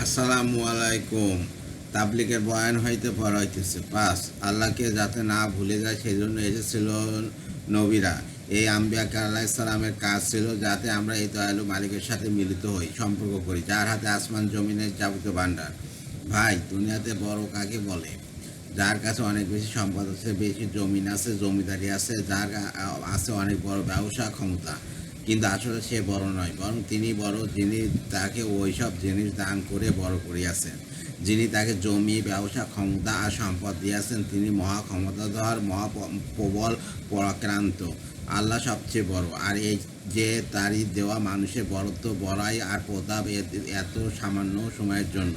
আসসালামু আলাইকুম। তাবলিগের বয়ান হইতে পড়া হইতেছে ৫, আল্লাহকে যাতে না ভুলে যায় সেই জন্য এসেছিল নবীরা। এই আম্বিয়া আলাইহিস সালামের কাজ ছিল যাতে আমরা এই দয়ালু মালিকের সাথে মিলিত হই, সম্পর্ক করি, যার হাতে আসমান জমিনের যাবতীয় ভাণ্ডার। ভাই, দুনিয়াতে বড় কাকে বলে? যার কাছে অনেক বেশি সম্পদ আছে, বেশি জমিন আছে, জমিদারি আছে, যার আছে অনেক বড় ব্যবসা ক্ষমতা। কিন্তু আসলে সে বড় নয়, বরং তিনি বড় যিনি তাকে ওইসব জিনিস দান করে বড় করিয়াছেন। যিনি তাকে জমি, ব্যবসা, ক্ষমতা আর সম্পদ দিয়েছেন, তিনি মহা ক্ষমতাধর, প্রবল, পরাক্রান্ত। আল্লাহ সবচেয়ে বড়, আর এই যে তারই দেওয়া মানুষের বড়ত্ব, বড়াই আর প্রতাপ এত সামান্য সময়ের জন্য।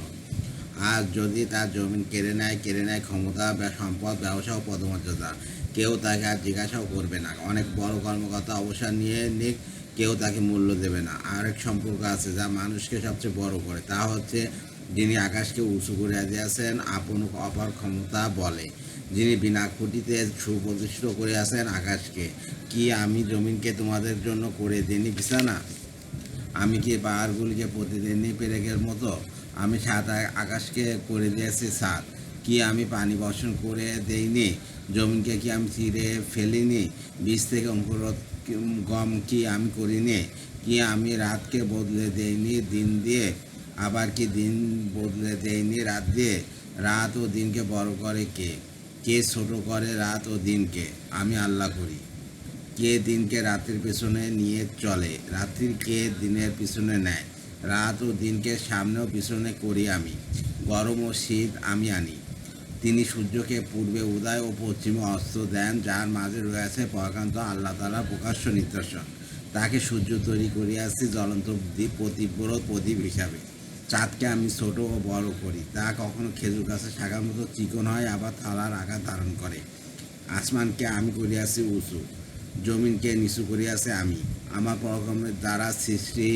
আর যদি তার জমিন কেড়ে নেয় ক্ষমতা, সম্পদ, ব্যবসা ও পদমর্যাদা, কেউ তাকে আর জিজ্ঞাসাও করবে না। অনেক বড় কর্মকর্তা অবসর নিয়ে নিক, কেউ তাকে মূল্য দেবে না। আরেক সম্পর্ক আছে যা মানুষকে সবচেয়ে বড় করে, তা হচ্ছে যিনি আকাশকে উঁচু করে দিয়েছেন আপন অপার ক্ষমতা বলে, যিনি বিনা খুঁটিতে সুপ্রতিষ্ঠিত করে আছেন আকাশকে। কি আমি জমিনকে তোমাদের জন্য করে দিইনি বিছানা? আমি কি পাহাড়গুলিকে প্রতিদিনই পেরেকের মতো? আমি সাত আকাশকে করে দিয়েছি ছাদ। কি আমি পানি বর্ষণ করে দেইনি? জমিনকে কি আমি চিরে ফেলিনি? বীজ থেকে গম কি আমি করিনি? কি আমি রাতকে বদলে দেইনি দিন দিয়ে? আবার কি দিন বদলে দেইনি রাত দিয়ে? রাত ও দিনকে বড় করে কে? কে ছোট করে রাত ও দিনকে? আমি আল্লাহ করি। কে দিনকে রাত্রির পেছনে নিয়ে চলে, রাত্রির কে দিনের পিছনে নেয়? রাত ও দিনকে সামনে ও পিছনে করি আমি, গরম ও শীত আমি আনি। তিনি সূর্যকে পূর্বে উদয় ও পশ্চিমে অস্ত দেন, যার মাঝে রয়েছে পরাকান্ত আল্লাহ তাআলার প্রকাশ্য নিদর্শন। তাকে সূর্য তৈরি করিয়াছি জ্বলন্ত প্রতীব্রত প্রদীপ হিসাবে। চাঁদকে আমি ছোট ও বড় করি, তা কখনো খেজুর গাছের শাখার মতো চিকন হয়, আবার থালার আকার ধারণ করে। আসমানকে আমি করিয়াছি উঁচু, জমিনকে নিচু করিয়াছে আমি। আমার পরাক্রমের দ্বারা সৃষ্টি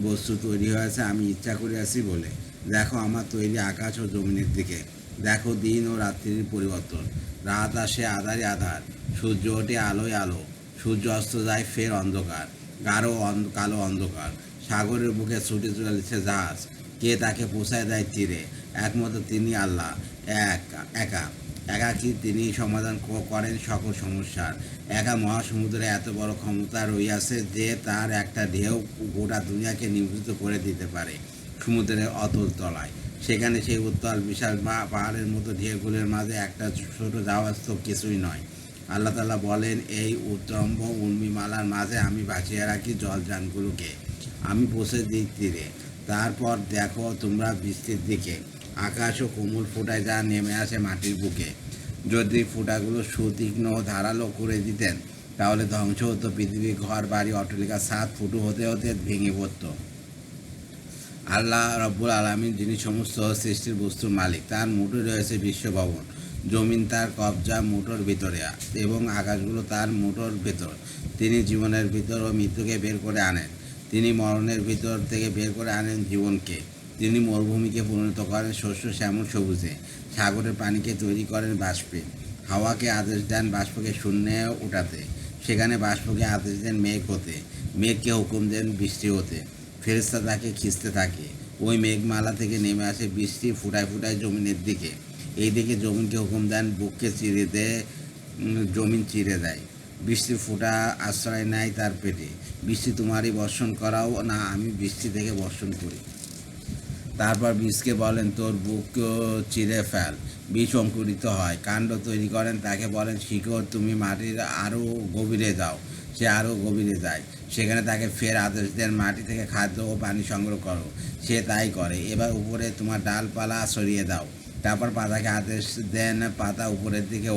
বস্তু তৈরি হয়েছে, আমি ইচ্ছা করিয়াছি বলে। দেখো আমার তৈরি আকাশ ও জমিনের দিকে, দেখো দিন ও রাত্রির পরিবর্তন। রাত আসে আধারে আধার, সূর্য ওঠে আলোয় আলো, সূর্য অস্ত যায় ফের অন্ধকার, গাঢ় কালো অন্ধকার। সাগরের বুকে ছুটে চলেছে জাহাজ, কে তাকে পৌঁছায় দেয় তীরে? একমাত্র তিনি আল্লাহ, এক একা একাকী তিনি সমাধান করেন সকল সমস্যার। একা মহাসমুদ্রে এত বড় ক্ষমতা রইয়াছে যে তার একটা ঢেউ গোটা দুনিয়াকে নিবৃত করে দিতে পারে সমুদ্রের অতল তলায়। সেখানে সেই উত্তাল বিশাল পাহাড়ের মতো ঢেউগুলোর মাঝে একটা ছোট জাহাজ তো কিছুই নয়। আল্লাহ তাআলা বলেন, এই উত্তম্ব উর্মিমালার মাঝে আমি বাঁচিয়ে রাখি জলযানগুলোকে, আমি পৌঁছে দিই তীরে। তারপর দেখো তোমরা বৃষ্টির দিকে, আকাশ ও কোমল ফোঁটায় যা নেমে আসে মাটির বুকে। যদি ফোঁটাগুলো সুতীক্ষ্ণ ও ধারালো করে দিতেন, তাহলে ধ্বংস হতো পৃথিবী, ঘর বাড়ি, অট্টালিকা, ছাদ ফুটো হতে হতে ভেঙে পড়ত। আল্লাহ রব্বুল আলামিন যিনি সমস্ত সৃষ্টির বস্তুর মালিক, তার মুঠোয় রয়েছে বিশ্বভবন। জমিন তার কবজা মুঠোর ভিতরে এবং আকাশগুলো তার মুঠোর ভেতর। তিনি জীবনের ভিতর ও মৃত্যুকে বের করে আনেন, তিনি মরণের ভিতর থেকে বের করে আনেন জীবনকে। তিনি মরুভূমিকে পরিণত করেন শস্য শ্যামল সবুজে, সাগরের পানিকে তৈরি করেন বাষ্পে। হাওয়াকে আদেশ দেন বাষ্পকে শূন্যে উঠাতে, সেখানে বাষ্পকে আদেশ দেন মেঘ হতে, মেঘকে হুকুম দেন বৃষ্টি হতে। ফেরেশতা তাকে খিঁচতে থাকে, ওই মেঘমালা থেকে নেমে আসে বৃষ্টি ফুটায় ফুটায় জমিনের দিকে। এই দিকে জমিনকে হুকুম দেন বুককে চিরে দেয়, জমিন চিরে দেয়। বৃষ্টির ফোঁটা আশ্রয় নেয় তার পেটে। বৃষ্টি তোমারই বর্ষণ করাও না, আমি বৃষ্টি থেকে বর্ষণ করি। তারপর বীজকে বলেন তোর বুক চিরে ফেল, বীজ অঙ্কুরিত হয়, কাণ্ড তৈরি করেন, তাকে বলেন শিকড় তুমি মাটির আরও গভীরে যাও, সে আরও গভীরে যায়। সেখানে তাকে ফের আদেশ দেন মাটি থেকে খাদ্য ও পানি সংগ্রহ করো, সে তাই করে। এবার উপরে তোমার ডালপালা সরিয়ে দাও। তারপর পাতাকে আদেশ দেন পাতা উপরের দিকে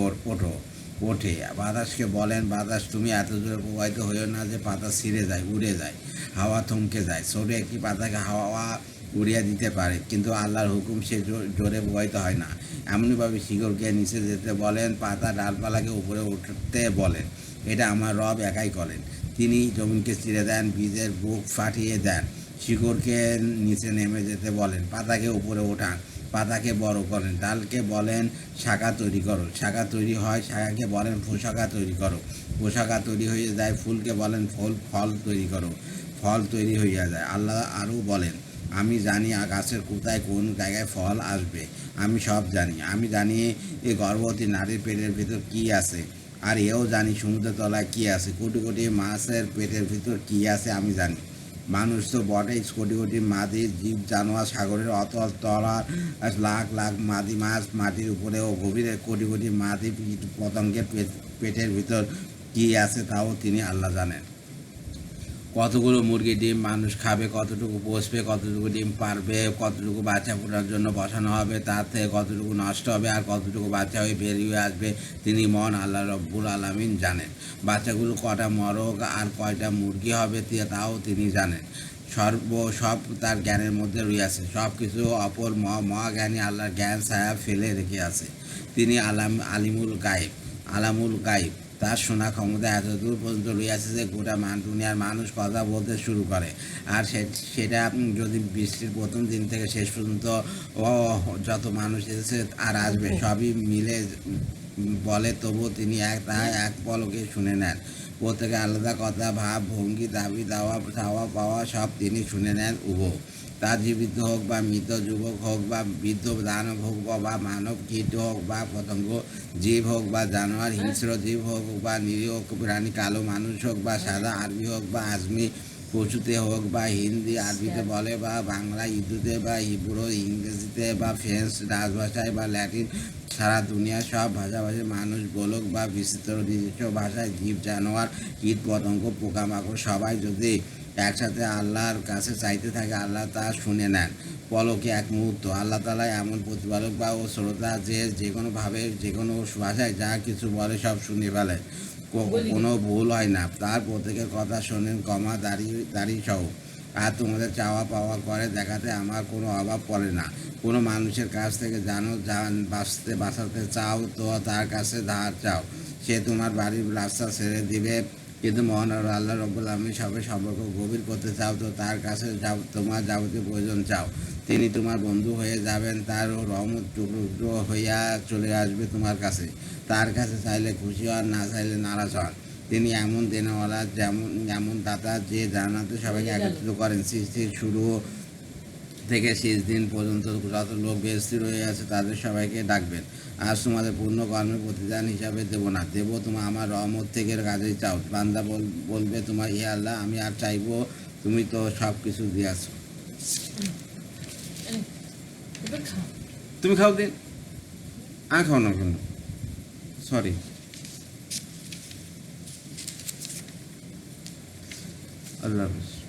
ওঠে। বাতাসকে বলেন বাতাস তুমি এত জোরে প্রবাহিত হইও না যে পাতা ছিঁড়ে যায়, উড়ে যায়, হাওয়া থমকে যায়। ছোট একটি পাতাকে হাওয়া উড়িয়ে দিতে পারে, কিন্তু আল্লাহর হুকুম সে জোরে প্রবাহিত হয় না। এমনইভাবে শিকড়কে নিচে যেতে বলেন, পাতা ডালপালাকে উপরে উঠতে বলেন। এটা আমার রব একাই করেন। তিনি জমিনকে চিরে দেন, বীজের বুক ফাটিয়ে দেন, শিকড়কে নিচে নেমে যেতে বলেন, পাতাকে উপরে ওঠান, পাতাকে বড় করেন, ডালকে বলেন শাখা তৈরি করো, শাখা তৈরি হয়, শাখাকে বলেন পোশাকা তৈরি করো, পোশাকা তৈরি হয়ে যায়, ফুলকে বলেন ফল তৈরি করো, ফল তৈরি হইয়া যায়। আল্লাহ আরও বলেন, আমি জানি গাছের কোথায় কোন জায়গায় ফল আসবে, আমি সব জানি। আমি জানি এই গর্ভবতী নারীর পেটের ভিতর কী আছে, আর এও জানি সমুদ্রের তলায় কী আছে, কোটি কোটি মাছের পেটের ভিতর কী আছে আমি জানি। মানুষ তো বটেই, কোটি কোটি মাদি জীব জানোয়ার, সাগরের অতল তলার লাখ লাখ মাদি মাছ, মাটির উপরে ও গভীরে কোটি কোটি মাদি পতঙ্গের পেটের ভিতর কী আছে তাও তিনি আল্লাহ জানেন। কতগুলো মুরগি ডিম মানুষ খাবে, কতটুকু বসবে, কতটুকু ডিম পারবে, কতটুকু বাচ্চা ফোটার জন্য বসানো হবে, তার থেকে কতটুকু নষ্ট হবে, আর কতটুকু বাচ্চা হয়ে বেরিয়ে আসবে তিনি মহান আল্লাহ রব্বুল আলামিন জানেন। বাচ্চাগুলো কটা মরক আর কয়টা মুরগি হবে তাও তিনি জানেন। সব তার জ্ঞানের মধ্যে রয়েছে। সব কিছু অপর মহাজ্ঞানী আল্লাহর জ্ঞান ছায়া ফেলে রেখে আছে। তিনি আলামুল গাইব। তার শোনা ক্ষমতা এতদূর পর্যন্ত রয়েছে যে গোটা দুনিয়ার মানুষ কথা বলতে শুরু করে। আর সেটা যদি বৃষ্টির প্রথম দিন থেকে শেষ পর্যন্ত যত মানুষ এসেছে আর আসবে সবই মিলে বলে, তবুও তিনি এক পলকে শুনে নেন। প্রত্যেকে আলাদা কথা, ভাব, ভঙ্গি, দাবি দাওয়া, চাওয়া পাওয়া সব তিনি শুনে নেন উভয়। তা জীবিত হোক বা মৃত, যুবক হোক বা বৃদ্ধ, দানব হোক বা মানব, কীট হোক বা পতঙ্গ, জীব হোক বা জানোয়ার, হিংস্র জীব হোক বা নিরীহ প্রাণী, কালো মানুষ হোক বা সাদা, আরবি হোক বা আজমি, পশুতে হোক বা হিন্দি আরবিতে বলে বা বাংলা, উর্দুতে বা হিব্রু, ইংরেজিতে বা ফ্রেঞ্চ, রাজভাষায় বা ল্যাটিন, সারা দুনিয়ার সব ভাষাভাষী মানুষ বলুক বা বিচিত্র নিজস্ব ভাষায়, জীব জানোয়ার, কীট পতঙ্গ, পোকামাকড় সবাই যদি একসাথে আল্লাহর কাছে চাইতে থাকে, আল্লাহ তা শুনে নেন পলকে এক মুহূর্ত। আল্লাহ তাআলা এমন প্রতিপালক বা ও শ্রোতা যে যে কোনোভাবে যে কোনো ভাষায় যা কিছু বলে সব শুনে ফেলে, কোনো ভুল হয় না। তার প্রত্যেকের কথা শোনেন, দাড়ি সহ। আর তোমাদের চাওয়া পাওয়া করে দেখাতে আমার কোনো অভাব পড়ে না। কোনো মানুষের কাছ থেকে বাঁচাতে চাও তো তার কাছে ধার চাও, সে তোমার বাড়ির রাস্তা ছেড়ে দিবে। কিন্তু মহান আল্লাহ রব্বুল আলামিন সবের সম্পর্ক গভীর করতে চাও তো তার কাছে তোমার যাবতীয় প্রয়োজন চাও, তিনি তোমার বন্ধু হয়ে যাবেন। তার রহমত টুকরো হইয়া চলে আসবে তোমার কাছে। তার কাছে চাইলে খুশি হন, না চাইলে নারাজ হন। তিনি এমন দেনওয়ালা, এমন দাতা যে জান্নাতে সবাইকে একত্রিত করেন। সৃষ্টির শুরু থেকে শেষ দিন পর্যন্ত যত লোক বেহেশতি রয়ে আছে তাদের সবাইকে ডাকবেন। আজ তোমাদের পূর্ণ কর্মের প্রতিদান হিসাবে দেবো না, দেবো তোমার আমার রহমত থেকে কাজেই চাও। বান্দা বলবে তোমার ইয়া আল্লাহ, আমি আর চাইবো, তুমি তো সব কিছু দিয়েছো। তুমি খাও দিন, আমি খাও না কেন, সরি। আল্লাহ হাফিজ।